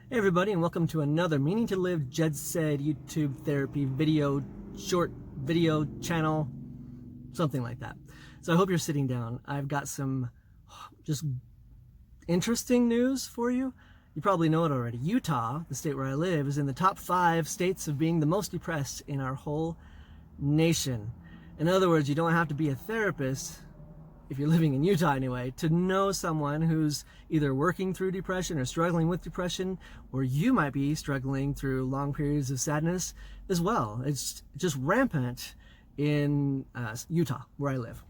Hey everybody, and welcome to another Meaning to Live Jed Said YouTube therapy video, short video channel, something like that. So I hope you're sitting down. I've got some just interesting news for you. You probably know it already. Utah, the state where I live, is in the top 5 states of being the most depressed in our whole nation. In other words, you don't have to be a therapist, if you're living in Utah anyway, to know someone who's either working through depression or struggling with depression, or you might be struggling through long periods of sadness as well. It's just rampant in Utah, where I live.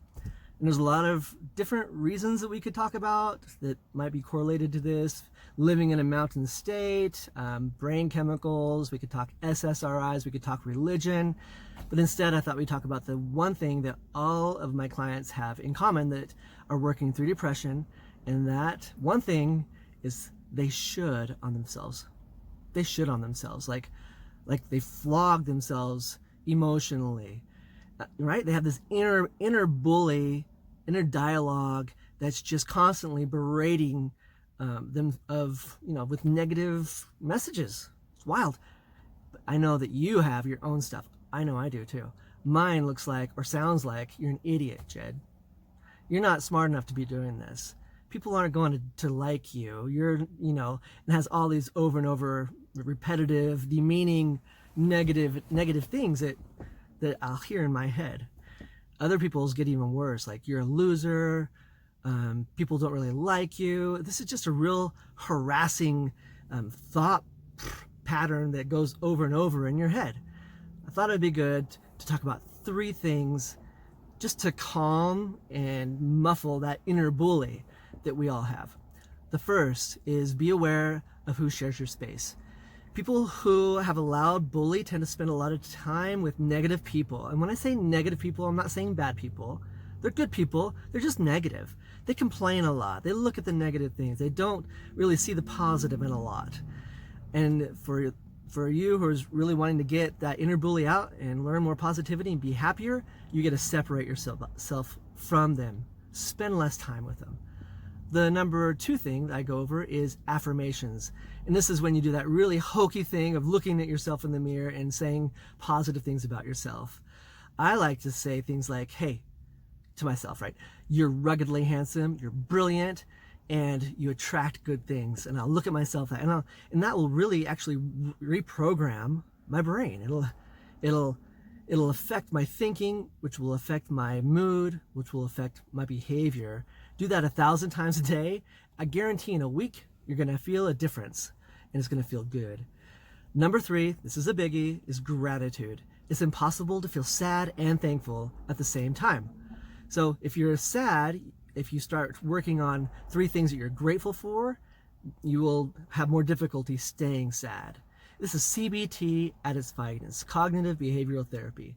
And there's a lot of different reasons that we could talk about that might be correlated to this. Living in a mountain state, brain chemicals, we could talk SSRIs, we could talk religion. But instead, I thought we'd talk about the one thing that all of my clients have in common that are working through depression. And that one thing is they should on themselves. They should on themselves. Like they flog themselves emotionally, right? They have this inner bully, inner dialogue that's just constantly berating them with negative messages. It's wild. But I know that you have your own stuff. I know I do too. Mine looks like or sounds like you're an idiot, Jed. You're not smart enough to be doing this. People aren't going to like you. You're, and has all these over and over repetitive, demeaning, negative things that I'll hear in my head. Other people's get even worse, like you're a loser, people don't really like you. This is just a real harassing thought pattern that goes over and over in your head. I thought it'd be good to talk about 3 things just to calm and muffle that inner bully that we all have. The first is be aware of who shares your space. People who have a loud bully tend to spend a lot of time with negative people. And when I say negative people, I'm not saying bad people. They're good people. They're just negative. They complain a lot. They look at the negative things. They don't really see the positive in a lot. And for you who is really wanting to get that inner bully out and learn more positivity and be happier, you get to separate yourself from them. Spend less time with them. The number 2 thing that I go over is affirmations. And this is when you do that really hokey thing of looking at yourself in the mirror and saying positive things about yourself. I like to say things like, hey, to myself, right? You're ruggedly handsome, you're brilliant, and you attract good things. And I'll look at myself and that will really actually reprogram my brain. It'll affect my thinking, which will affect my mood, which will affect my behavior. Do that 1,000 times a day. I guarantee in a week, you're gonna feel a difference and it's gonna feel good. Number 3, this is a biggie, is gratitude. It's impossible to feel sad and thankful at the same time. So if you're sad, if you start working on 3 things that you're grateful for, you will have more difficulty staying sad. This is CBT at its finest, cognitive behavioral therapy.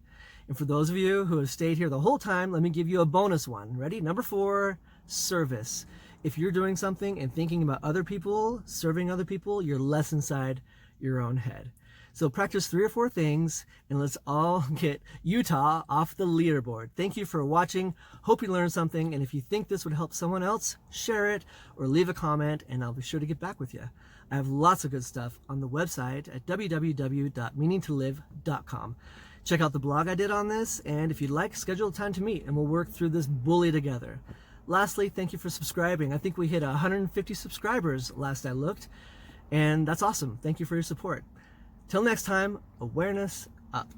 And for those of you who have stayed here the whole time, let me give you a bonus one. Ready? Number 4, service. If you're doing something and thinking about other people, serving other people, you're less inside your own head. So practice 3 or 4 things and let's all get Utah off the leaderboard. Thank you for watching. Hope you learned something. And if you think this would help someone else, share it or leave a comment and I'll be sure to get back with you. I have lots of good stuff on the website at www.meaningtolive.com. Check out the blog I did on this. And if you'd like, schedule a time to meet and we'll work through this bully together. Lastly, thank you for subscribing. I think we hit 150 subscribers last I looked. And that's awesome. Thank you for your support. Till next time, awareness up.